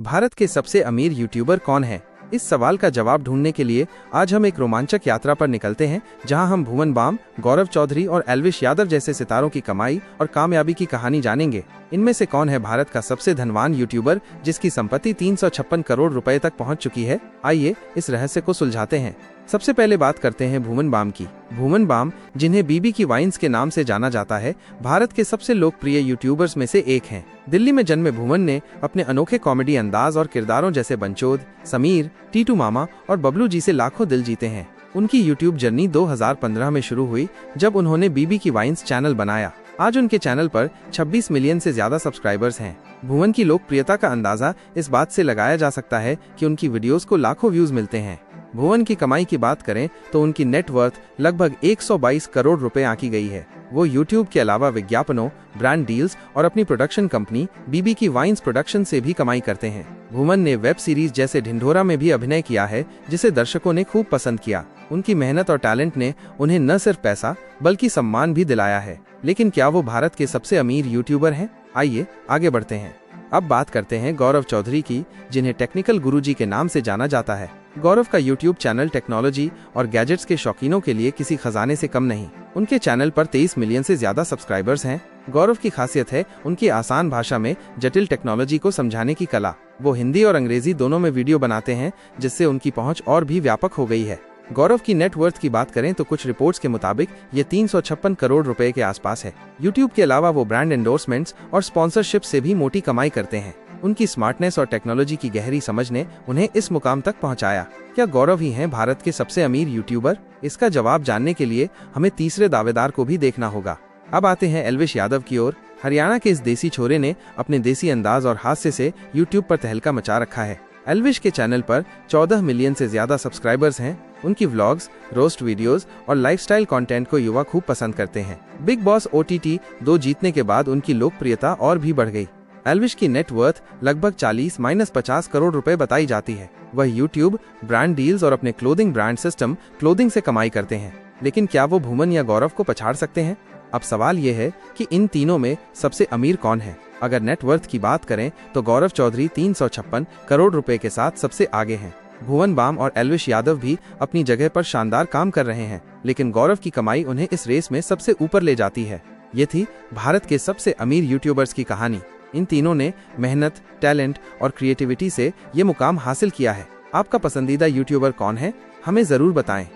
भारत के सबसे अमीर यूट्यूबर कौन है? इस सवाल का जवाब ढूंढने के लिए आज हम एक रोमांचक यात्रा पर निकलते हैं, जहां हम भुवन बाम, गौरव चौधरी और एल्विश यादव जैसे सितारों की कमाई और कामयाबी की कहानी जानेंगे। इनमें से कौन है भारत का सबसे धनवान यूट्यूबर जिसकी संपत्ति 356 करोड़ रुपए तक पहुंच चुकी है? आइए इस रहस्य को सुलझाते हैं। सबसे पहले बात करते हैं भुवन बाम की। भुवन बाम, जिन्हें बीबी की वाइन्स के नाम से जाना जाता है, भारत के सबसे लोकप्रिय यूट्यूबर्स में से एक हैं। दिल्ली में जन्मे भुवन ने अपने अनोखे कॉमेडी अंदाज और किरदारों जैसे बंचोद, समीर, टीटू मामा और बबलू जी से लाखों दिल जीते हैं। उनकी यूट्यूब जर्नी 2015 में शुरू हुई, जब उन्होंने बीबी की वाइन्स चैनल बनाया। आज उनके चैनल पर 26 मिलियन से ज्यादा सब्सक्राइबर्स हैं। भुवन की लोकप्रियता का अंदाजा इस बात से लगाया जा सकता है कि उनकी वीडियोस को लाखों व्यूज मिलते हैं। भुवन की कमाई की बात करें तो उनकी नेटवर्थ लगभग 122 करोड़ रुपए आंकी गई है। वो यूट्यूब के अलावा विज्ञापनों, ब्रांड डील्स और अपनी प्रोडक्शन कंपनी बीबी की वाइन्स प्रोडक्शन से भी कमाई करते हैं। भुवन ने वेब सीरीज जैसे ढिंढोरा में भी अभिनय किया है, जिसे दर्शकों ने खूब पसंद किया। उनकी मेहनत और टैलेंट ने उन्हें न सिर्फ पैसा बल्कि सम्मान भी दिलाया है। लेकिन क्या वो भारत के सबसे अमीर यूट्यूबर हैं? आइए आगे बढ़ते हैं। अब बात करते हैं गौरव चौधरी की, जिन्हें टेक्निकल गुरुजी के नाम से जाना जाता है। गौरव का यूट्यूब चैनल टेक्नोलॉजी और गैजेट्स के शौकीनों के लिए किसी खजाने से कम नहीं। उनके चैनल पर 23 मिलियन से ज्यादा सब्सक्राइबर्स हैं। गौरव की खासियत है उनकी आसान भाषा में जटिल टेक्नोलॉजी को समझाने की कला। वो हिंदी और अंग्रेजी दोनों में वीडियो बनाते हैं, जिससे उनकी पहुंच और भी व्यापक हो गई है। गौरव की नेटवर्थ की बात करें तो कुछ रिपोर्ट्स के मुताबिक ये 356 करोड़ रुपए के आसपास है। यूट्यूब के अलावा वो ब्रांड एंडोर्समेंट्स और स्पॉन्सरशिप से भी मोटी कमाई करते हैं। उनकी स्मार्टनेस और टेक्नोलॉजी की गहरी समझ ने उन्हें इस मुकाम तक पहुंचाया। क्या गौरव ही हैं भारत के सबसे अमीर यूट्यूबर? इसका जवाब जानने के लिए हमें तीसरे दावेदार को भी देखना होगा। अब आते हैं एल्विश यादव की ओर। हरियाणा के इस देसी छोरे ने अपने देसी अंदाज और हास्य से यूट्यूब पर तहलका मचा रखा है। एल्विश के चैनल पर 14 मिलियन से ज्यादा सब्सक्राइबर्स हैं। उनकी व्लॉग्स, रोस्ट वीडियोस और लाइफस्टाइल कंटेंट को युवा खूब पसंद करते हैं। बिग बॉस OTT 2 जीतने के बाद उनकी लोकप्रियता और भी बढ़ गई। एल्विश की नेटवर्थ लगभग 40-50 करोड़ रुपए बताई जाती है। वह यूट्यूब, ब्रांड डील्स और अपने क्लोथिंग ब्रांड सिस्टम क्लोथिंग से कमाई करते हैं। लेकिन क्या वो भुवन या गौरव को पछाड़ सकते हैं? अब सवाल ये है कि इन तीनों में सबसे अमीर कौन है? अगर नेटवर्थ की बात करें तो गौरव चौधरी 356 करोड़ रुपए के साथ सबसे आगे हैं। भुवन बाम और एल्विश यादव भी अपनी जगह पर शानदार काम कर रहे हैं, लेकिन गौरव की कमाई उन्हें इस रेस में सबसे ऊपर ले जाती है। ये थी भारत के सबसे अमीर यूट्यूबर्स की कहानी। इन तीनों ने मेहनत, टैलेंट और क्रिएटिविटी से ये मुकाम हासिल किया है। आपका पसंदीदा यूट्यूबर कौन है? हमें जरूर बताएं।